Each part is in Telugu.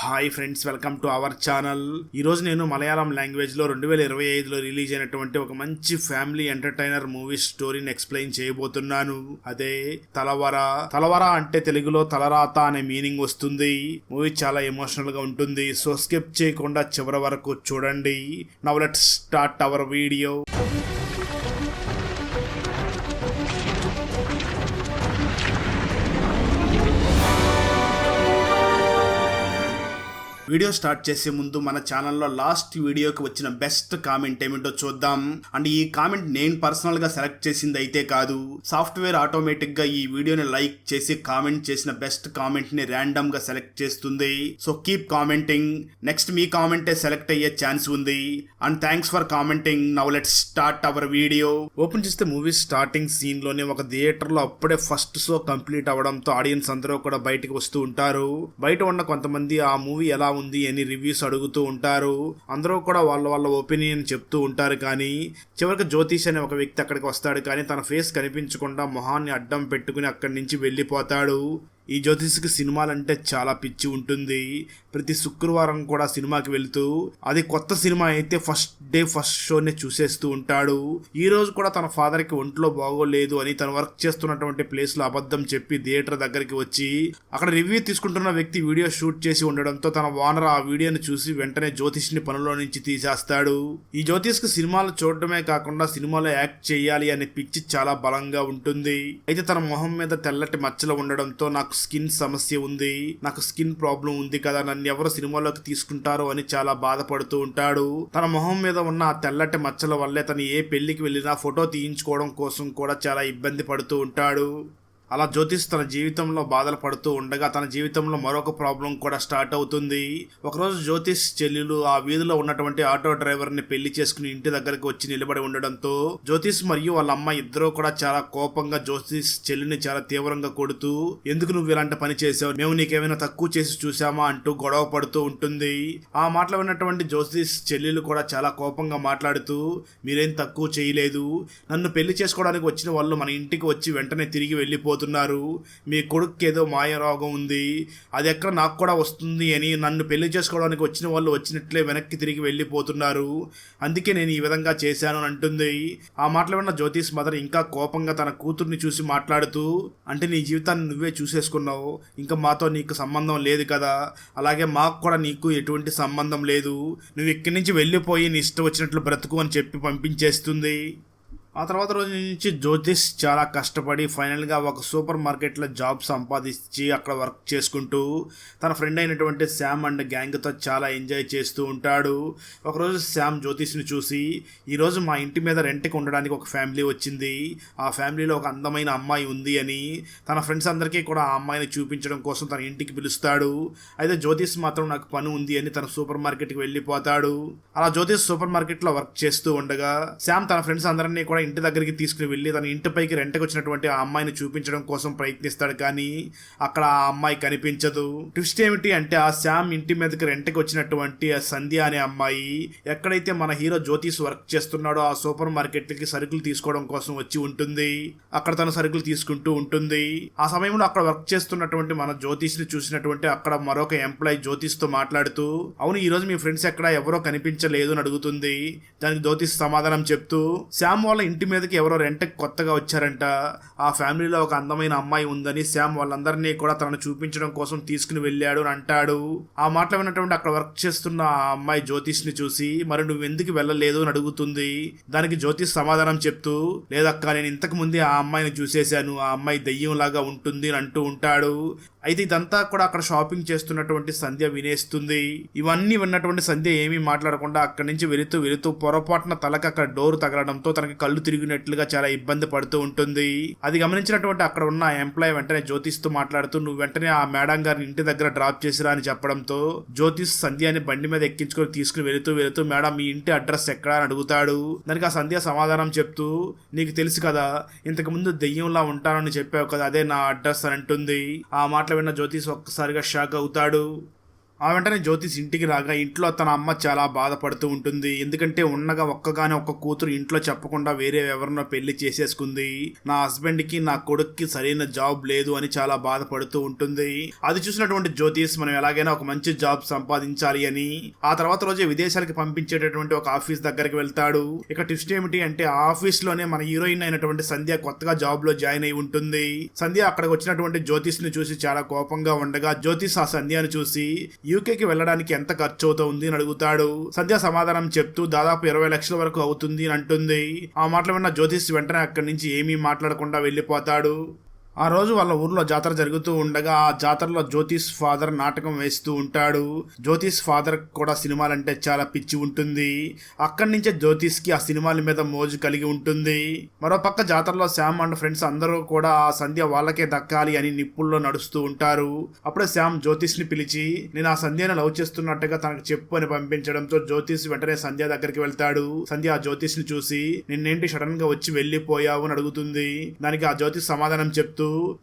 Hi friends, welcome to our channel. ఈరోజు నేను మలయాళం లాంగ్వేజ్లో 2025లో రిలీజ్ అయినటువంటి ఒక మంచి ఫ్యామిలీ ఎంటర్టైనర్ మూవీ స్టోరీని ఎక్స్ప్లెయిన్ చేయబోతున్నాను. అదే తలవర. తలవర అంటే తెలుగులో తలరాత అనే మీనింగ్ వస్తుంది. మూవీ చాలా ఎమోషనల్ గా ఉంటుంది. సో స్కిప్ చేయకుండా చివరి వరకు చూడండి. Now let's start our video. Video start చేసే ముందు మన ఛానల్లో లాస్ట్ వీడియోకి వచ్చిన బెస్ట్ కామెంట్ ఏమిటో చూద్దాం. అండ్ ఈ కామెంట్ నేను పర్సనల్ గా సెలెక్ట్ చేసింది అయితే కాదు, సాఫ్ట్వేర్ ఆటోమేటిక్ గా ఈ వీడియోని లైక్ చేసి కామెంట్ చేసిన బెస్ట్ కామెంట్ ని ర్యాండమ్ గా సెలెక్ట్ చేస్తుంది. So keep commenting. నెక్స్ట్ మీ కామెంటే సెలెక్ట్ అయ్యే ఛాన్స్ ఉంది. And thanks for commenting. Now let's start our video. Open చేస్తే మూవీ స్టార్టింగ్ సీన్ లోనే ఒక థియేటర్ లో అప్పుడే ఫస్ట్ షో కంప్లీట్ అవడంతో ఆడియన్స్ అందరూ కూడా బయటకు వస్తూ ఉంటారు. బయట ఉన్న కొంతమంది ఆ మూవీ ఎలా ఉంది అని రివ్యూస్ అడుగుతూ ఉంటారు. అందరూ కూడా వాళ్ళ ఒపీనియన్ చెప్తూ ఉంటారు. కానీ చివరికి జ్యోతిష్ అనే ఒక వ్యక్తి అక్కడికి వస్తాడు. కానీ తన ఫేస్ కనిపించకుండా మొహాన్ని అడ్డం పెట్టుకుని అక్కడి నుంచి వెళ్ళిపోతాడు. ఈ జ్యోతిష్కి సినిమాలంటే చాలా పిచ్చి ఉంటుంది. ప్రతి శుక్రవారం కూడా సినిమాకి వెళ్తూ, అది కొత్త సినిమా అయితే ఫస్ట్ డే ఫస్ట్ షోనే చూసేస్తూ ఉంటాడు. ఈ రోజు కూడా తన ఫాదర్ కి ఒంట్లో బాగోలేదు అని తను వర్క్ చేస్తున్నటువంటి ప్లేస్ లో అబద్ధం చెప్పి థియేటర్ దగ్గరికి వచ్చి అక్కడ రివ్యూ తీసుకుంటున్న వ్యక్తి వీడియో షూట్ చేసి ఉండడంతో తన ఓనర్ ఆ వీడియోని చూసి వెంటనే జ్యోతిష్ ని పనిలో నుంచి తీసేస్తాడు. ఈ జ్యోతిష్ కి సినిమాలు చూడటమే కాకుండా సినిమాలో యాక్ట్ చేయాలి అనే పిచ్చి చాలా బలంగా ఉంటుంది. అయితే తన మొహం మీద తెల్లటి మచ్చలు ఉండడంతో నాకు స్కిన్ సమస్య ఉంది, నాకు స్కిన్ ప్రాబ్లం ఉంది కదా, నన్ను ఎవరు సినిమాలోకి తీసుకుంటారో అని చాలా బాధపడుతూ ఉంటాడు. తన మొహం మీద ఉన్న ఆ తెల్లటి మచ్చల వల్లే తను ఏ పెళ్లికి వెళ్ళినా ఫోటో తీయించుకోవడం కోసం కూడా చాలా ఇబ్బంది పడుతూ ఉంటాడు. అలా జ్యోతిష్ తన జీవితంలో బాధలు పడుతూ ఉండగా తన జీవితంలో మరొక ప్రాబ్లం కూడా స్టార్ట్ అవుతుంది. ఒకరోజు జ్యోతిష్ చెల్లెలు ఆ వీధిలో ఉన్నటువంటి ఆటో డ్రైవర్ ని పెళ్లి చేసుకుని ఇంటి దగ్గరకు వచ్చి నిలబడి ఉండడంతో జ్యోతిష్ మరియు వాళ్ళ అమ్మ ఇద్దరు కూడా చాలా కోపంగా జ్యోతిష్ చెల్లిని చాలా తీవ్రంగా కొడుతూ, ఎందుకు నువ్వు ఇలాంటి పని చేసావు, మేము నీకేమైనా తక్కువ చేసి చూసామా అంటూ గొడవ పడుతూ ఉంటుంది. ఆ మాటలు విన్నటువంటి జ్యోతిష్ చెల్లెలు కూడా చాలా కోపంగా మాట్లాడుతూ, మీరేం తక్కువ చేయలేదు, నన్ను పెళ్లి చేసుకోవడానికి వచ్చిన వాళ్ళు మన ఇంటికి వచ్చి వెంటనే తిరిగి వెళ్ళిపోతున్నారు, మీ కొడుకు ఏదో మాయ రోగం ఉంది, అది ఎక్కడ నాకు కూడా వస్తుంది అని నన్ను పెళ్లి చేసుకోవడానికి వచ్చిన వాళ్ళు వచ్చినట్లే వెనక్కి తిరిగి వెళ్ళిపోతున్నారు, అందుకే నేను ఈ విధంగా చేశాను అని అంటుంది. ఆ మాటలు విన్న జ్యోతిష్ మదర్ ఇంకా కోపంగా తన కూతుర్ని చూసి మాట్లాడుతూ, అంటే నీ జీవితాన్ని నువ్వే చూసేసుకున్నావు, ఇంకా మాతో నీకు సంబంధం లేదు కదా, అలాగే మాకు కూడా నీకు ఎటువంటి సంబంధం లేదు, నువ్వు ఇక్కడి నుంచి వెళ్ళిపోయి నీ ఇష్టం వచ్చినట్లు బ్రతుకు అని చెప్పి పంపించేస్తుంది. ఆ తర్వాత రోజు నుంచి జ్యోతిష్ చాలా కష్టపడి ఫైనల్గా ఒక సూపర్ మార్కెట్లో జాబ్ సంపాదించి అక్కడ వర్క్ చేసుకుంటూ తన ఫ్రెండ్ అయినటువంటి శామ్ అండ్ గ్యాంగ్తో చాలా ఎంజాయ్ చేస్తూ ఉంటాడు. ఒకరోజు శామ్ జ్యోతిష్ని చూసి, ఈరోజు మా ఇంటి మీద రెంట్కి ఉండడానికి ఒక ఫ్యామిలీ వచ్చింది, ఆ ఫ్యామిలీలో ఒక అందమైన అమ్మాయి ఉంది అని తన ఫ్రెండ్స్ అందరికీ కూడా ఆ అమ్మాయిని చూపించడం కోసం తన ఇంటికి పిలుస్తాడు. అయితే జ్యోతిష్ మాత్రం నాకు పని ఉంది అని తన సూపర్ మార్కెట్కి వెళ్ళిపోతాడు. అలా జ్యోతిష్ సూపర్ మార్కెట్లో వర్క్ చేస్తూ ఉండగా శామ్ తన ఫ్రెండ్స్ అందరినీ కూడా ఇంటి దగ్గరికి తీసుకుని వెళ్ళి తన ఇంటిపైకి రెంట్కి వచ్చినటువంటి ఆ అమ్మాయిని చూపించడం కోసం ప్రయత్నిస్తాడు. కానీ అక్కడ ఆ అమ్మాయి కనిపించదు. ట్విస్ట్ ఏమిటి అంటే ఆ శామ్ ఇంటి మీదకి రెంట్కి వచ్చినటువంటి ఆ సంధ్య అనే అమ్మాయి ఎక్కడైతే మన హీరో జ్యోతిష్ వర్క్ చేస్తున్నాడో ఆ సూపర్ మార్కెట్కి సరుకులు తీసుకోవడం కోసం వచ్చి ఉంటుంది. అక్కడ తన సరుకులు తీసుకుంటూ ఉంటుంది. ఆ సమయంలో అక్కడ వర్క్ చేస్తున్నటువంటి మన జ్యోతిష్ ని చూసినటువంటి అక్కడ మరొక ఎంప్లాయీ జ్యోతిష్ తో మాట్లాడుతూ, అవును ఈ రోజు మీ ఫ్రెండ్స్ ఎక్కడ ఎవరో కనిపించలేదు అని అడుగుతుంది. దానికి జ్యోతిష్ సమాధానం చెప్తూ, శామ్ వాళ్ళ ఇంటి మీదకి ఎవరో రెంట్కి కొత్తగా వచ్చారంట, ఆ ఫ్యామిలీలో ఒక అందమైన అమ్మాయి ఉందని శామ్ వాళ్ళందరినీ కూడా తనను చూపించడం కోసం తీసుకుని వెళ్ళాడు అని అంటాడు. ఆ మాటలు విన్నటువంటి అక్కడ వర్క్ చేస్తున్న ఆ అమ్మాయి జ్యోతిష్ ని చూసి, మరి నువ్వు ఎందుకు వెళ్ళలేదు అని అడుగుతుంది. దానికి జ్యోతిష్ సమాధానం చెప్తూ, లేదక్క నేను ఇంతకు ముందే ఆ అమ్మాయిని చూసేశాను, ఆ అమ్మాయి దెయ్యం లాగా ఉంటుంది అని అంటూ ఉంటాడు. అయితే ఇదంతా కూడా అక్కడ షాపింగ్ చేస్తున్నటువంటి సంధ్య వినేస్తుంది. ఇవన్నీ విన్నటువంటి సంధ్య ఏమీ మాట్లాడకుండా అక్కడి నుంచి వెళుతూ పొరపాటున తలకు అక్కడ డోర్ తగలడంతో తనకి కళ్ళు తిరిగినట్లుగా చాలా ఇబ్బంది పడుతూ ఉంటుంది. అది గమనించినటువంటి అక్కడ ఉన్న ఎంప్లాయీ వెంటనే జ్యోతిష్ తో మాట్లాడుతూ, నువ్వు వెంటనే ఆ మేడం గారిని ఇంటి దగ్గర డ్రాప్ చేసిరా అని చెప్పడంతో జ్యోతిష్ సంధ్యని బండి మీద ఎక్కించుకొని తీసుకుని వెళుతూ మేడం మీ ఇంటి అడ్రస్ ఎక్కడా అని అడుగుతాడు. దానికి ఆ సంధ్య సమాధానం చెప్తూ, నీకు తెలుసు కదా ఇంతకు ముందు దెయ్యంలా ఉంటానని చెప్పావు కదా, అదే నా అడ్రస్ అని అంటుంది. ఆ మాటలు విన్న జ్యోతిష్ ఒక్కసారిగా షాక్ అవుతాడు. ఆ వెంటనే జ్యోతిష్ ఇంటికి రాగా ఇంట్లో తన అమ్మ చాలా బాధపడుతూ ఉంటుంది. ఎందుకంటే ఉన్నగా ఒక్కగానే ఒక్క కూతురు ఇంట్లో చెప్పకుండా వేరే ఎవరినో పెళ్లి చేసేసుకుంది. నా హస్బెండ్ కి నా కొడుక్కి సరైన జాబ్ లేదు అని చాలా బాధపడుతూ ఉంటుంది. అది చూసినటువంటి జ్యోతిష్ మనం ఎలాగైనా ఒక మంచి జాబ్ సంపాదించాలి అని ఆ తర్వాత రోజే విదేశాలకి పంపించేటటువంటి ఒక ఆఫీస్ దగ్గరికి వెళ్తాడు. ఇక ట్విస్ట్ ఏమిటి అంటే ఆ ఆఫీస్ లోనే మన హీరోయిన్ అయినటువంటి సంధ్య కొత్తగా జాబ్ లో జాయిన్ అయి ఉంటుంది. సంధ్య అక్కడికి వచ్చినటువంటి జ్యోతిష్ ని చూసి చాలా కోపంగా ఉండగా జ్యోతిష్ ఆ సంధ్యను చూసి యూకేకి వెళ్ళడానికి ఎంత ఖర్చు అవుతుంది అని అడుగుతాడు. సంధ్య సమాధానం చెప్తూ దాదాపు 20 లక్షల వరకు అవుతుంది అని అంటుంది. ఆ మాటలు విన్న జ్యోతిష్ వెంటనే అక్కడి నుంచి ఏమీ మాట్లాడకుండా వెళ్ళిపోతాడు. ఆ రోజు వాళ్ళ ఊర్లో జాతర జరుగుతూ ఉండగా ఆ జాతరలో జ్యోతిష్ ఫాదర్ నాటకం వేస్తూ ఉంటాడు. జ్యోతిష్ ఫాదర్ కూడా సినిమాలంటే చాలా పిచ్చి ఉంటుంది. అక్కడి నుంచే జ్యోతిష్ కి ఆ సినిమాల మీద మోజు కలిగి ఉంటుంది. మరోపక్క జాతరలో శ్యామ్ అండ్ ఫ్రెండ్స్ అందరూ కూడా ఆ సంధ్య వాళ్ళకే దక్కాలి అని నిప్పుల్లో నడుస్తూ ఉంటారు. అప్పుడే శ్యామ్ జ్యోతిష్ ని పిలిచి నేను ఆ సంధ్యను లవ్ చేస్తున్నట్టుగా తనకు చెప్పు అని పంపించడంతో జ్యోతిష్ వెంటనే సంధ్య దగ్గరికి వెళ్తాడు. సంధ్య ఆ జ్యోతిష్ ని చూసి నిన్నేంటి సడన్ గా వచ్చి వెళ్లిపోయావు అని అడుగుతుంది. దానికి ఆ జ్యోతిష్ సమాధానం చెప్తూ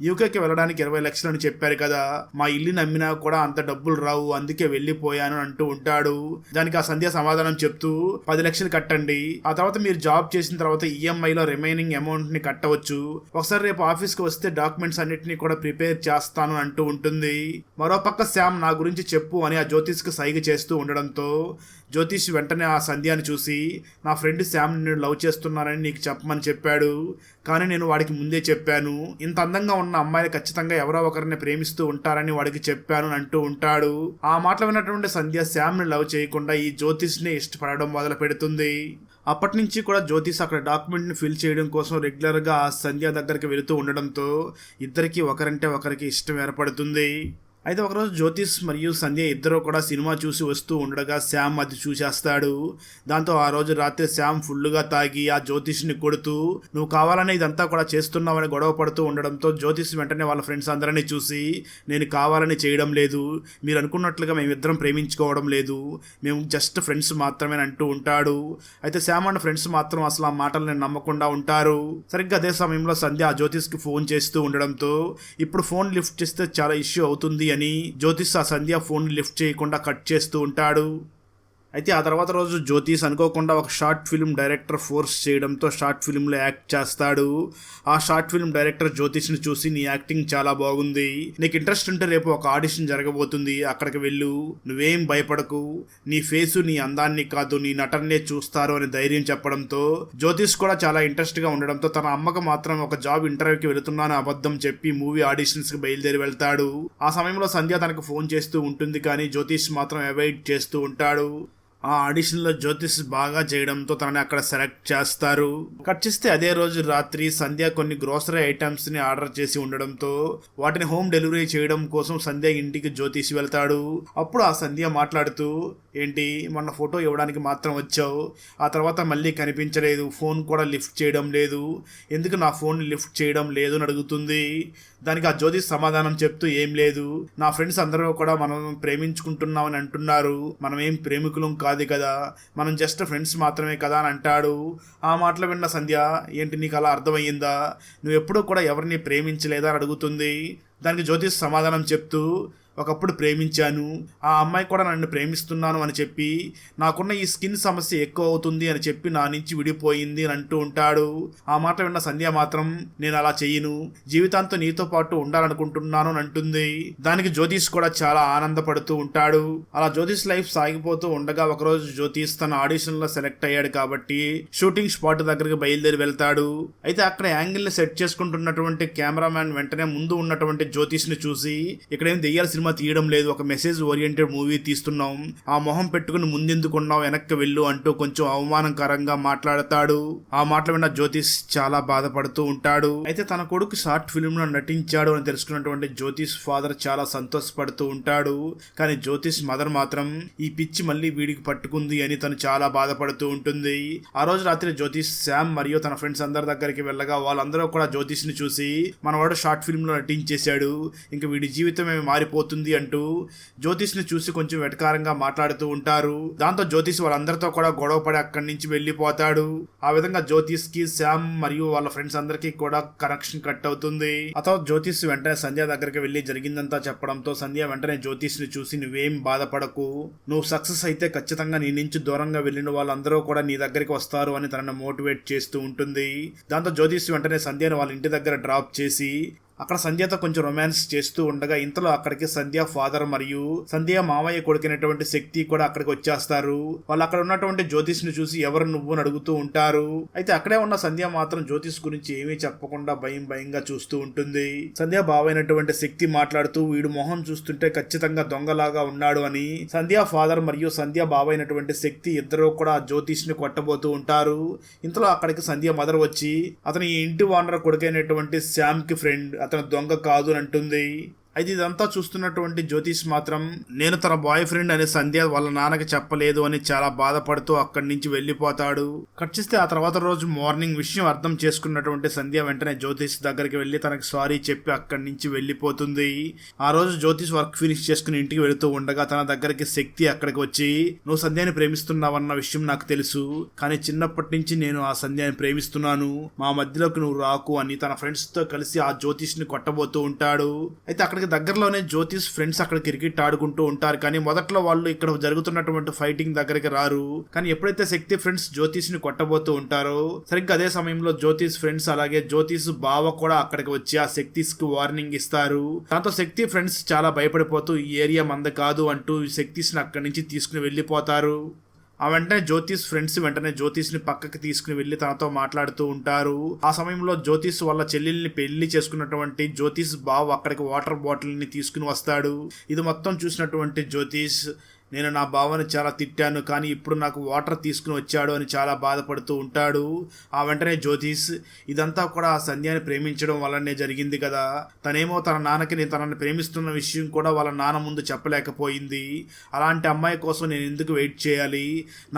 యూకేకి వెళ్ళడానికి 20 లక్షలు అని చెప్పారు కదా, మా ఇల్లు నమ్మినా కూడా అంత డబ్బులు రావు, అందుకే వెళ్లిపోయాను అంటూ ఉంటాడు. దానికి ఆ సంధ్య సమాధానం చెప్తూ 10 లక్షలు కట్టండి, ఆ తర్వాత మీరు జాబ్ చేసిన తర్వాత ఈఎంఐ లో రిమైనింగ్ అమౌంట్ ని కట్టవచ్చు, ఒకసారి రేపు ఆఫీస్ కి వస్తే డాక్యుమెంట్స్ అన్నిటిని కూడా ప్రిపేర్ చేస్తాను అంటూ ఉంటుంది. మరోపక్క శ్యామ్ నా గురించి చెప్పు అని ఆ జ్యోతిష్ కి సైగ చేస్తూ ఉండడంతో జ్యోతిష్ వెంటనే ఆ సంధ్యాన్ని చూసి నా ఫ్రెండ్ శ్యామ్ నేను లవ్ చేస్తున్నానని నీకు చెప్పమని చెప్పాడు, కానీ నేను వాడికి ముందే చెప్పాను, ఇంత అందంగా ఉన్న అమ్మాయిలు ఖచ్చితంగా ఎవరో ఒకరిని ప్రేమిస్తూ ఉంటారని వాడికి చెప్పాను అంటూ ఉంటాడు. ఆ మాటలు విన్నటువంటి సంధ్య శ్యామ్ ని లవ్ చేయకుండా ఈ జ్యోతిష్ ని ఇష్టపడడం మొదలు పెడుతుంది. అప్పటి నుంచి కూడా జ్యోతిష్ అక్కడ డాక్యుమెంట్ ని ఫిల్ చేయడం కోసం రెగ్యులర్ గా సంధ్య దగ్గరికి వెళుతూ ఉండడంతో ఇద్దరికి ఒకరంటే ఒకరికి ఇష్టం ఏర్పడుతుంది. అయితే ఒకరోజు జ్యోతిష్ మరియు సంధ్య ఇద్దరు కూడా సినిమా చూసి వస్తూ ఉండగా శ్యామ్ అది చూసేస్తాడు. దాంతో ఆ రోజు రాత్రి శ్యామ్ ఫుల్గా తాగి ఆ జ్యోతిష్ని కొడుతూ నువ్వు కావాలనే ఇదంతా కూడా చేస్తున్నావని గొడవ పడుతూ ఉండడంతో జ్యోతిష్ వెంటనే వాళ్ళ ఫ్రెండ్స్ అందరినీ చూసి నేను కావాలని చేయడం లేదు, మీరు అనుకున్నట్లుగా మేమిద్దరం ప్రేమించుకోవడం లేదు, మేము జస్ట్ ఫ్రెండ్స్ మాత్రమే అంటూ ఉంటాడు. అయితే శ్యామ్ అండ్ ఫ్రెండ్స్ మాత్రం అసలు ఆ మాటలను నమ్మకుండా ఉంటారు. సరిగ్గా అదే సమయంలో సంధ్య ఆ జ్యోతిష్కి ఫోన్ చేస్తూ ఉండడంతో ఇప్పుడు ఫోన్ లిఫ్ట్ చేస్తే చాలా ఇష్యూ అవుతుంది అని జ్యోతిష్ ఆ సంధ్య ఫోన్ లిఫ్ట్ చేయకుండా కట్ చేస్తూ ఉంటాడు. అయితే ఆ తర్వాత రోజు జ్యోతిష్ అనుకోకుండా ఒక షార్ట్ ఫిల్మ్ డైరెక్టర్ ఫోర్స్ చేయడంతో షార్ట్ ఫిల్మ్లో యాక్ట్ చేస్తాడు. ఆ షార్ట్ ఫిల్మ్ డైరెక్టర్ జ్యోతిష్ని చూసి నీ యాక్టింగ్ చాలా బాగుంది, నీకు ఇంట్రెస్ట్ ఉంటే రేపు ఒక ఆడిషన్ జరగబోతుంది, అక్కడికి వెళ్ళు, నువ్వేం భయపడకు, నీ ఫేసు నీ అందాన్ని కాదు నీ నటన్నే చూస్తారు అని ధైర్యం చెప్పడంతో జ్యోతిష్ కూడా చాలా ఇంట్రెస్ట్గా ఉండడంతో తన అమ్మకు మాత్రం ఒక జాబ్ ఇంటర్వ్యూకి వెళుతున్నాను అబద్ధం చెప్పి మూవీ ఆడిషన్స్కి బయలుదేరి వెళ్తాడు. ఆ సమయంలో సంధ్య తనకు ఫోన్ చేస్తూ ఉంటుంది, కానీ జ్యోతిష్ మాత్రం అవాయిడ్ చేస్తూ ఉంటాడు. ఆ ఆడిషన్లో జ్యోతిష్ బాగా చేయడంతో తనని అక్కడ సెలెక్ట్ చేస్తారు. కట్ చేస్తే అదే రోజు రాత్రి సంధ్య కొన్ని గ్రోసరీ ఐటమ్స్ని ఆర్డర్ చేసి ఉండడంతో వాటిని హోమ్ డెలివరీ చేయడం కోసం సంధ్య ఇంటికి జ్యోతిష్ వెళ్తాడు. అప్పుడు ఆ సంధ్య మాట్లాడుతూ ఏంటి మొన్న ఫోటో ఇవ్వడానికి మాత్రం వచ్చావు, ఆ తర్వాత మళ్ళీ కనిపించలేదు, ఫోన్ కూడా లిఫ్ట్ చేయడం లేదు, ఎందుకు నా ఫోన్ లిఫ్ట్ చేయడం లేదు అని అడుగుతుంది. దానికి ఆ జ్యోతిష్ సమాధానం చెప్తూ ఏం లేదు, నా ఫ్రెండ్స్ అందరూ కూడా మనం ప్రేమించుకుంటున్నామని అంటున్నారు, మనం ఏం ప్రేమికులం కాదు కదా, మనం జస్ట్ ఫ్రెండ్స్ మాత్రమే కదా అని అంటాడు. ఆ మాటలు విన్న సంధ్య ఏంటి నీకు అలా అర్థమయ్యిందా, నువ్వు ఎప్పుడూ కూడా ఎవరిని ప్రేమించలేదా అని అడుగుతుంది. దానికి జ్యోతిష్ సమాధానం చెప్తూ ఒకప్పుడు ప్రేమించాను, ఆ అమ్మాయి కూడా నన్ను ప్రేమిస్తున్నాను అని చెప్పి నాకున్న ఈ స్కిన్ సమస్య ఎక్కువ అవుతుంది అని చెప్పి నా నుంచి విడిపోయింది అని అంటూ ఉంటాడు. ఆ మాట విన్న సంధ్య మాత్రం నేను అలా చెయ్యను, జీవితాంతం నీతో పాటు ఉండాలనుకుంటున్నాను అని అంటుంది. దానికి జ్యోతిష్ కూడా చాలా ఆనందపడుతూ ఉంటాడు. అలా జ్యోతిష్ లైఫ్ సాగిపోతూ ఉండగా ఒకరోజు జ్యోతిష్ తన ఆడిషన్ లో సెలెక్ట్ అయ్యాడు కాబట్టి షూటింగ్ స్పాట్ దగ్గరికి బయలుదేరి వెళ్తాడు. అయితే అక్కడ యాంగిల్ ని సెట్ చేసుకుంటున్నటువంటి కెమెరామ్యాన్ వెంటనే ముందు ఉన్నటువంటి జ్యోతిష్ ని చూసి ఇక్కడేం దెయ్యాల సినిమా తీయడం లేదు, ఒక మెసేజ్ ఓరియంటెడ్ మూవీ తీస్తున్నాం, ఆ మొహం పెట్టుకుని ముందెందుకున్నావు వెనక్కి వెళ్ళు అంటూ కొంచెం అవమానకరంగా మాట్లాడతాడు. ఆ మాటలు విన్న జ్యోతిష్ చాలా బాధపడుతూ ఉంటాడు. అయితే తన కొడుకు షార్ట్ ఫిల్మ్ లో నటించాడు అని తెలుసుకున్నటువంటి జ్యోతిష్ ఫాదర్ చాలా సంతోషపడుతూ ఉంటాడు. కానీ జ్యోతిష్ మదర్ మాత్రం ఈ పిచ్చి మళ్ళీ వీడికి పట్టుకుంది అని తను చాలా బాధపడుతూ ఉంటుంది. ఆ రోజు రాత్రి జ్యోతిష్ శ్యామ్ మరియు తన ఫ్రెండ్స్ అందరి దగ్గరికి వెళ్ళగా వాళ్ళందరూ కూడా జ్యోతిష్ ని చూసి మనవాడు షార్ట్ ఫిల్మ్ లో నటించేశాడు, ఇంకా వీడి జీవితం ఏమి మారిపోతుంది వస్తుంది అంటూ జ్యోతిష్ని చూసి కొంచెం వెటకారంగా మాట్లాడుతూ ఉంటారు. దాంతో జ్యోతిష్ వాళ్ళందరితో కూడా గొడవ పడి అక్కడి నుంచి వెళ్ళిపోతాడు. ఆ విధంగా జ్యోతిష్ కి శ్యామ్ మరియు వాళ్ళ ఫ్రెండ్స్ అందరికీ కూడా కనెక్షన్ కట్ అవుతుంది. అతను జ్యోతిష్ వెంటనే సంధ్య దగ్గరికి వెళ్లి జరిగిందంతా చెప్పడంతో సంధ్య వెంటనే జ్యోతిష్ ని చూసి నువ్వేం బాధపడకు, నువ్వు సక్సెస్ అయితే ఖచ్చితంగా నీ నుంచి దూరంగా వెళ్ళిన వాళ్ళందరూ కూడా నీ దగ్గరికి వస్తారు అని తనని మోటివేట్ చేస్తూ ఉంటుంది. దాంతో జ్యోతిష్ వెంటనే సంధ్యను వాళ్ళ ఇంటి దగ్గర డ్రాప్ చేసి అక్కడ సంధ్యతో కొంచెం రొమాన్స్ చేస్తూ ఉండగా ఇంతలో అక్కడికి సంధ్య ఫాదర్ మరియు సంధ్య మామయ్య కొడుకునేటువంటి శక్తి కూడా అక్కడికి వచ్చేస్తారు. వాళ్ళు అక్కడ ఉన్నటువంటి జ్యోతిష్ ని చూసి ఎవరు నువ్వు అని అడుగుతూ ఉంటారు. అయితే అక్కడే ఉన్న సంధ్య మాత్రం జ్యోతిష్ గురించి ఏమీ చెప్పకుండా భయంగా చూస్తూ ఉంటుంది. సంధ్య బావైనటువంటి శక్తి మాట్లాడుతూ వీడు మొహం చూస్తుంటే ఖచ్చితంగా దొంగలాగా ఉన్నాడు అని సంధ్య ఫాదర్ మరియు సంధ్య బావైనటువంటి శక్తి ఇద్దరు కూడా జ్యోతిష్ ని కొట్టబోతూ ఉంటారు. ఇంతలో అక్కడికి సంధ్య మదర్ వచ్చి అతని ఇంటి ఓనర్ కొడుకైనటువంటి శ్యామ్ కి ఫ్రెండ్, అతను దొంగ కాదు అని అంటుంది. అయితే ఇదంతా చూస్తున్నటువంటి జ్యోతిష్ మాత్రం నేను తన బాయ్ ఫ్రెండ్ అనే సంధ్య వాళ్ళ నాన్నకి చెప్పలేదు అని చాలా బాధపడుతూ అక్కడి నుంచి వెళ్ళిపోతాడు. కట్ చేస్తే ఆ తర్వాత రోజు మార్నింగ్ విషయం అర్థం చేసుకున్నటువంటి సంధ్య వెంటనే జ్యోతిష్ దగ్గరికి వెళ్ళి తనకి సారీ చెప్పి అక్కడి నుంచి వెళ్ళిపోతుంది. ఆ రోజు జ్యోతిష్ వర్క్ ఫినిష్ చేసుకుని ఇంటికి వెళుతూ ఉండగా తన దగ్గరికి శక్తి అక్కడికి వచ్చి నువ్వు సంధ్యని ప్రేమిస్తున్నావన్న విషయం నాకు తెలుసు, కానీ చిన్నప్పటి నుంచి నేను ఆ సంధ్యని ప్రేమిస్తున్నాను, మా మధ్యలోకి నువ్వు రాకు అని తన ఫ్రెండ్స్ తో కలిసి ఆ జ్యోతిష్ ని కొట్టబోతూ ఉంటాడు. అయితే అక్కడికి దగ్గరలోనే జ్యోతిష్ ఫ్రెండ్స్ అక్కడ క్రికెట్ ఆడుకుంటూ ఉంటారు. కానీ మొదట్లో వాళ్ళు ఇక్కడ జరుగుతున్నటువంటి ఫైటింగ్ దగ్గరికి రారు. కానీ ఎప్పుడైతే శక్తి ఫ్రెండ్స్ జ్యోతిష్ ని కొట్టబోతూ ఉంటారో సరిగ్గా అదే సమయంలో జ్యోతిష్ ఫ్రెండ్స్ అలాగే జ్యోతిష్ బావ కూడా అక్కడికి వచ్చి ఆ శక్తిస్ కి వార్నింగ్ ఇస్తారు. దాంతో శక్తి ఫ్రెండ్స్ చాలా భయపడిపోతూ ఈ ఏరియా మంద కాదు అంటూ శక్తిస్ ని అక్కడి నుంచి తీసుకుని వెళ్ళిపోతారు. ఆ వెంటనే జ్యోతిష్ ఫ్రెండ్స్ వెంటనే జ్యోతిష్ ని పక్కకి తీసుకుని వెళ్లి తనతో మాట్లాడుతూ ఉంటారు. ఆ సమయంలో జ్యోతిష్ వాళ్ళ చెల్లెల్ని పెళ్లి చేసుకున్నటువంటి జ్యోతిష్ బావ్ అక్కడికి వాటర్ బాటిల్ ని తీసుకుని వస్తాడు. ఇది మొత్తం చూసినటువంటి జ్యోతిష్ నేను నా బావని చాలా తిట్టాను, కానీ ఇప్పుడు నాకు వాటర్ తీసుకుని వచ్చాడు అని చాలా బాధపడుతూ ఉంటాడు. ఆ వెంటనే జ్యోతిష్ ఇదంతా కూడా ఆ సంధ్యని ప్రేమించడం వల్లనే జరిగింది కదా, తనేమో తన నాన్నకి నేను తనని ప్రేమిస్తున్న విషయం కూడా వాళ్ళ నాన్న ముందు చెప్పలేకపోయింది. అలాంటి అమ్మాయి కోసం నేను ఎందుకు వెయిట్ చేయాలి,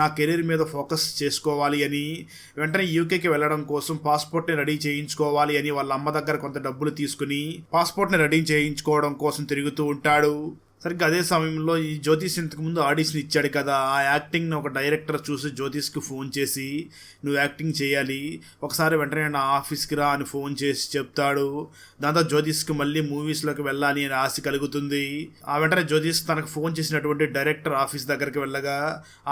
నా కెరీర్ మీద ఫోకస్ చేసుకోవాలి అని వెంటనే యూకేకి వెళ్ళడం కోసం పాస్పోర్ట్ని రెడీ చేయించుకోవాలి అని వాళ్ళ అమ్మ దగ్గర కొంత డబ్బులు తీసుకుని పాస్పోర్ట్ని రెడీ చేయించుకోవడం కోసం తిరుగుతూ ఉంటాడు. సరిగ్గా అదే సమయంలో ఈ జ్యోతిష్ ఇంతకు ముందు ఆడిషన్ ఇచ్చాడు కదా, ఆ యాక్టింగ్ని ఒక డైరెక్టర్ చూసి జ్యోతిష్కి ఫోన్ చేసి నువ్వు యాక్టింగ్ చేయాలి, ఒకసారి వెంటనే నా ఆఫీస్కి రా అని ఫోన్ చేసి చెప్తాడు. దాంతో జ్యోతిష్కి మళ్ళీ మూవీస్లోకి వెళ్ళాలి అని ఆశ కలుగుతుంది. ఆ వెంటనే జ్యోతిష్ తనకు ఫోన్ చేసినటువంటి డైరెక్టర్ ఆఫీస్ దగ్గరికి వెళ్ళగా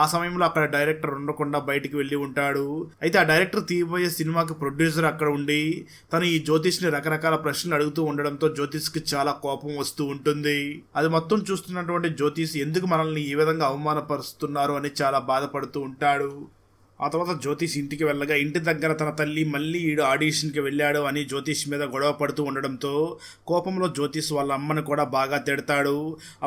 ఆ సమయంలో అక్కడ డైరెక్టర్ ఉండకుండా బయటికి వెళ్ళి ఉంటాడు. అయితే ఆ డైరెక్టర్ తీయబోయే సినిమాకి ప్రొడ్యూసర్ అక్కడ ఉండి తను ఈ జ్యోతిష్ని రకరకాల ప్రశ్నలు అడుగుతూ ఉండడంతో జ్యోతిష్కి చాలా కోపం వస్తూ ఉంటుంది. అది మొత్తం చూస్తున్నటువంటి జ్యోతిష్ ఎందుకు మనల్ని ఈ విధంగా అవమానపరుస్తున్నారు అని చాలా బాధపడుతూ ఉంటాడు. ఆ తర్వాత జ్యోతిష్ ఇంటికి వెళ్ళగా ఇంటి దగ్గర తన తల్లి మళ్ళీ ఈడు ఆడిషన్కి వెళ్ళాడు అని జ్యోతిష్ మీద గొడవ పడుతూ ఉండడంతో కోపంలో జ్యోతిష్ వాళ్ళ అమ్మని కూడా బాగా తిడతాడు.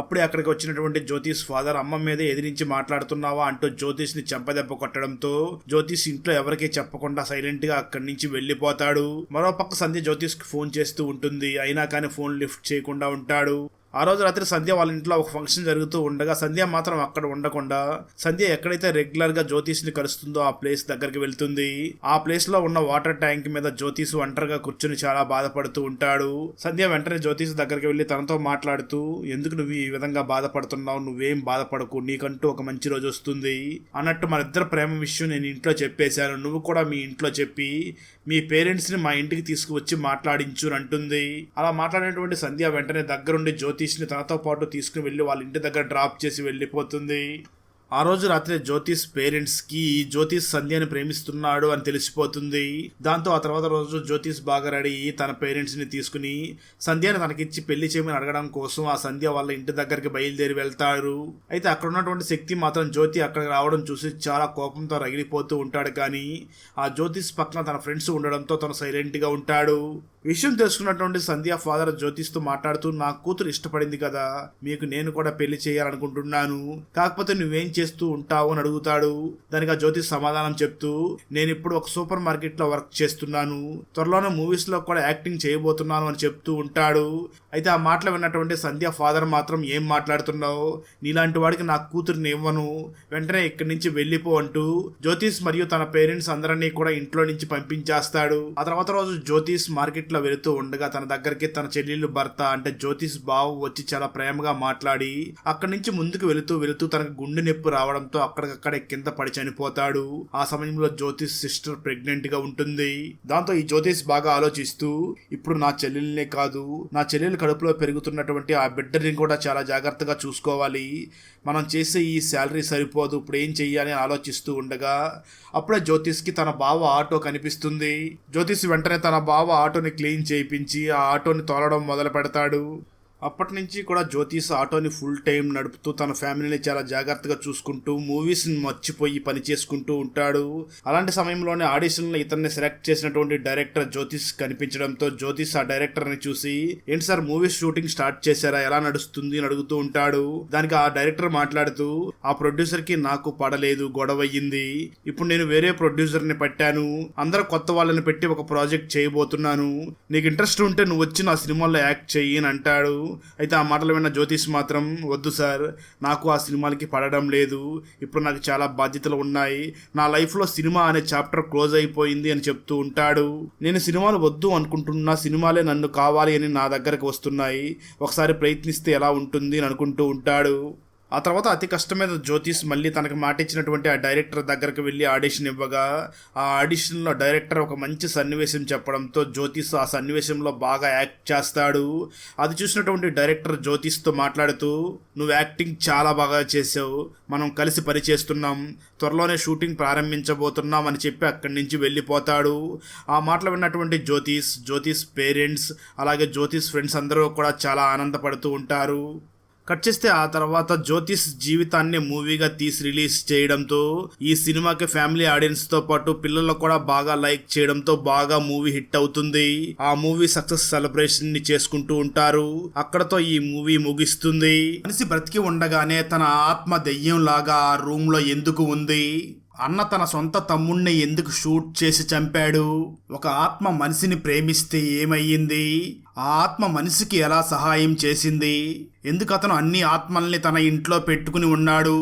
అప్పుడే అక్కడికి వచ్చినటువంటి జ్యోతిష్ ఫాదర్ అమ్మ మీదే ఎదిరించి మాట్లాడుతున్నావా అంటూ జ్యోతిష్ని చెంపదెబ్బ కొట్టడంతో జ్యోతిష్ ఇంట్లో ఎవరికీ చెప్పకుండా సైలెంట్గా అక్కడి నుంచి వెళ్ళిపోతాడు. మరోపక్క సంధ్య జ్యోతిష్కి ఫోన్ చేస్తూ ఉంటుంది, అయినా కానీ ఫోన్ లిఫ్ట్ చేయకుండా ఉంటాడు. ఆ రోజు రాత్రి సంధ్య వాళ్ళ ఇంట్లో ఒక ఫంక్షన్ జరుగుతూ ఉండగా సంధ్య మాత్రం అక్కడ ఉండకుండా సంధ్య ఎక్కడైతే రెగ్యులర్ గా జ్యోతిష్ ని కలుస్తుందో ఆ ప్లేస్ దగ్గరికి వెళ్తుంది. ఆ ప్లేస్ లో ఉన్న వాటర్ ట్యాంక్ మీద జ్యోతిష్ ఒంటరిగా కూర్చుని చాలా బాధపడుతూ ఉంటాడు. సంధ్య వెంటనే జ్యోతిష్ దగ్గరికి వెళ్లి తనతో మాట్లాడుతూ ఎందుకు నువ్వు ఈ విధంగా బాధపడుతున్నావు, నువ్వేం బాధపడకు, నీకంటూ ఒక మంచి రోజు వస్తుంది అన్నట్టు మన ఇద్దరు ప్రేమ విషయం నేను ఇంట్లో చెప్పేశాను, నువ్వు కూడా మీ ఇంట్లో చెప్పి మీ పేరెంట్స్ ని మా ఇంటికి తీసుకువచ్చి మాట్లాడించు అని అంటుంది. అలా మాట్లాడినటువంటి సంధ్య వెంటనే దగ్గరుండి జ్యోతిష్ ని తనతో పాటు తీసుకుని వెళ్ళి వాళ్ళ ఇంటి దగ్గర డ్రాప్ చేసి వెళ్ళిపోతుంది. ఆ రోజు రాత్రి జ్యోతిష్ పేరెంట్స్ కి జ్యోతిష్ సంధ్యని ప్రేమిస్తున్నాడు అని తెలిసిపోతుంది. దాంతో ఆ తర్వాత రోజు జ్యోతిష్ బాగా రెడీ తన పేరెంట్స్ ని తీసుకుని సంధ్యని తనకిచ్చి పెళ్లి చేయమని అడగడం కోసం ఆ సంధ్య వాళ్ళ ఇంటి దగ్గరికి బయలుదేరి వెళ్తారు. అయితే అక్కడ ఉన్నటువంటి శక్తి మాత్రం జ్యోతి అక్కడికి రావడం చూసి చాలా కోపంతో రగిలిపోతూ ఉంటాడు. కానీ ఆ జ్యోతిష్ పక్కన తన ఫ్రెండ్స్ ఉండడంతో తను సైలెంట్ గా ఉంటాడు. విషయం తెలుసుకున్నటువంటి సంధ్య ఫాదర్ జ్యోతిష్తో మాట్లాడుతూ నా కూతురు ఇష్టపడింది కదా, మీకు నేను కూడా పెళ్లి చేయాలనుకుంటున్నాను, కాకపోతే నువ్వేం చేస్తూ ఉంటావు అని అడుగుతాడు. దానికి ఆ జ్యోతిష్ సమాధానం చెప్తూ నేను ఇప్పుడు ఒక సూపర్ మార్కెట్ లో వర్క్ చేస్తున్నాను, త్వరలోనే మూవీస్ లో కూడా యాక్టింగ్ చేయబోతున్నాను అని చెప్తూ ఉంటాడు. అయితే ఆ మాటలు విన్నటువంటి సంధ్య ఫాదర్ మాత్రం ఏం మాట్లాడుతున్నావు, నీలాంటి వాడికి నా కూతురిని ఇవ్వను, వెంటనే ఇక్కడి నుంచి వెళ్ళిపో అంటూ జ్యోతిష్ మరియు తన పేరెంట్స్ అందరినీ కూడా ఇంట్లో నుంచి పంపించేస్తాడు. ఆ తర్వాత రోజు జ్యోతిష్ మార్కెట్ లో వెళుతూ ఉండగా తన దగ్గరికి తన చెల్లెలు భర్త అంటే జ్యోతిష్ బావు వచ్చి చాలా ప్రేమగా మాట్లాడి అక్కడి నుంచి ముందుకు వెళుతూ తనకు గుండె నొప్పి రావడంతో అక్కడికక్కడే కింద పడి చనిపోతాడు. ఆ సమయంలో జ్యోతిష్ సిస్టర్ ప్రెగ్నెంట్ గా ఉంటుంది. దాంతో ఈ జ్యోతిష్ బాగా ఆలోచిస్తూ ఇప్పుడు నా చెల్లెల్నే కాదు, నా చెల్లెలు కడుపులో పెరుగుతున్నటువంటి ఆ బిడ్డని కూడా చాలా జాగ్రత్తగా చూసుకోవాలి. మనం చేసే ఈ శాలరీ సరిపోదు, ఇప్పుడు ఏం చెయ్యాలి అని ఆలోచిస్తూ ఉండగా అప్పుడే జ్యోతిష్కి తన బావ ఆటో కనిపిస్తుంది. జ్యోతిష్ వెంటనే తన బావ ఆటోని క్లీన్ చేయించి ఆ ఆటోని తోలడం మొదలు పెడతాడు. అప్పటి నుంచి కూడా జ్యోతిష్ ఆటోని ఫుల్ టైం నడుపుతూ తన ఫ్యామిలీని చాలా జాగ్రత్తగా చూసుకుంటూ మూవీస్ని మర్చిపోయి పని చేసుకుంటూ ఉంటాడు. అలాంటి సమయంలోనే ఆడిషన్లో ఇతన్ని సెలెక్ట్ చేసినటువంటి డైరెక్టర్ జ్యోతిష్ కనిపించడంతో జ్యోతిష్ ఆ డైరెక్టర్ని చూసి ఏంటి సార్ మూవీస్ షూటింగ్ స్టార్ట్ చేశారా, ఎలా నడుస్తుంది అని అడుగుతూ ఉంటాడు. దానికి ఆ డైరెక్టర్ మాట్లాడుతూ ఆ ప్రొడ్యూసర్కి నాకు పడలేదు, గొడవ అయ్యింది. ఇప్పుడు నేను వేరే ప్రొడ్యూసర్ని పెట్టాను, అందరూ కొత్త వాళ్ళని పెట్టి ఒక ప్రాజెక్ట్ చేయబోతున్నాను, నీకు ఇంట్రెస్ట్ ఉంటే నువ్వు వచ్చి నా సినిమాల్లో యాక్ట్ చెయ్యి అని అంటాడు. అయితే ఆ మాటలు విన్న జ్యోతిష్ మాత్రం వద్దు సార్, నాకు ఆ సినిమాలకి పడడం లేదు, ఇప్పుడు నాకు చాలా బాధ్యతలు ఉన్నాయి, నా లైఫ్లో సినిమా అనే చాప్టర్ క్లోజ్ అయిపోయింది అని చెప్తూ ఉంటాడు. నేను సినిమాలు వద్దు అనుకుంటున్నా, సినిమాలే నన్ను కావాలి అని నా దగ్గరకు వస్తున్నాయి, ఒకసారి ప్రయత్నిస్తే ఎలా ఉంటుంది అని అనుకుంటూ ఉంటాడు. ఆ తర్వాత అతి కష్టం మీద జ్యోతిష్ మళ్ళీ తనకు మాట ఇచ్చినటువంటి ఆ డైరెక్టర్ దగ్గరకు వెళ్ళి ఆడిషన్ ఇవ్వగా ఆ ఆడిషన్లో డైరెక్టర్ ఒక మంచి సన్నివేశం చెప్పడంతో జ్యోతిష్ ఆ సన్నివేశంలో బాగా యాక్ట్ చేస్తాడు. అది చూసినటువంటి డైరెక్టర్ జ్యోతిష్తో మాట్లాడుతూ నువ్వు యాక్టింగ్ చాలా బాగా చేసావు, మనం కలిసి పనిచేస్తున్నాం, త్వరలోనే షూటింగ్ ప్రారంభించబోతున్నాం అని చెప్పి అక్కడి నుంచి వెళ్ళిపోతాడు. ఆ మాటలు విన్నటువంటి జ్యోతిష్ పేరెంట్స్ అలాగే జ్యోతిష్ ఫ్రెండ్స్ అందరూ కూడా చాలా ఆనందపడుతూ ఉంటారు. కట్ చేస్తే ఆ తర్వాత జ్యోతిష్ జీవితాన్ని మూవీగా తీసి రిలీజ్ చేయడంతో ఈ సినిమాకి ఫ్యామిలీ ఆడియన్స్ తో పాటు పిల్లలు కూడా బాగా లైక్ చేయడంతో బాగా మూవీ హిట్ అవుతుంది. ఆ మూవీ సక్సెస్ సెలబ్రేషన్ ని చేసుకుంటూ ఉంటారు. అక్కడతో ఈ మూవీ ముగిస్తుంది. మనిషి బ్రతికి ఉండగానే తన ఆత్మ దెయ్యం లాగా ఆ రూమ్ లో ఎందుకు ఉంది, అన్న తన సొంత తమ్ముణ్ణి ఎందుకు షూట్ చేసి చంపాడు, ఒక ఆత్మ మనిషిని ప్రేమిస్తే ఏమయ్యింది, ఆ ఆత్మ మనిషికి ఎలా సహాయం చేసింది, ఎందుకు అతను అన్ని ఆత్మల్ని తన ఇంట్లో పెట్టుకుని ఉన్నాడు,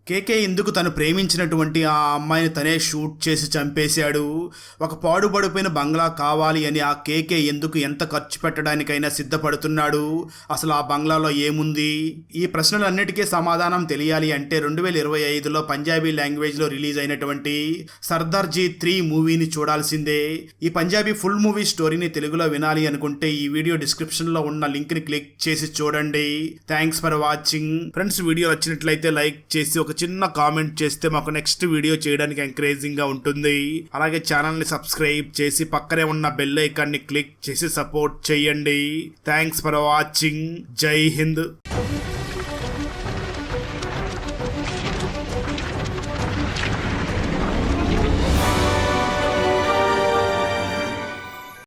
కేకే ఎందుకు తను ప్రేమించినటువంటి ఆ అమ్మాయిని తనే షూట్ చేసి చంపేశాడు, ఒక పాడుబడిపోయిన బంగ్లా కావాలి అని ఆ కేకే ఎందుకు ఎంత ఖర్చు పెట్టడానికైనా సిద్ధపడుతున్నాడు, అసలు ఆ బంగ్లాలో ఏముంది. ఈ ప్రశ్నలన్నిటికీ సమాధానం తెలియాలి అంటే 2025లో పంజాబీ లాంగ్వేజ్లో రిలీజ్ అయినటువంటి సర్దార్జీ 3 మూవీని చూడాల్సిందే. ఈ పంజాబీ ఫుల్ మూవీ స్టోరీని తెలుగులో వినాలి అనుకుంటే ఈ వీడియో డిస్క్రిప్షన్లో ఉన్న లింక్ని క్లిక్ చేసి చూడండి. Thanks for watching friends. Video నచ్చినట్లయితే లైక్ చేసి ఒక చిన్న కామెంట్ చేస్తే మాకు నెక్స్ట్ వీడియో చేయడానికి ఎంకరేజింగ్ గా ఉంటుంది. అలాగే ఛానల్ ని సబ్స్క్రైబ్ చేసి పక్కనే ఉన్న బెల్ ఐకాన్ ని క్లిక్ చేసి సపోర్ట్ చేయండి. Thanks for watching. జై హింద్.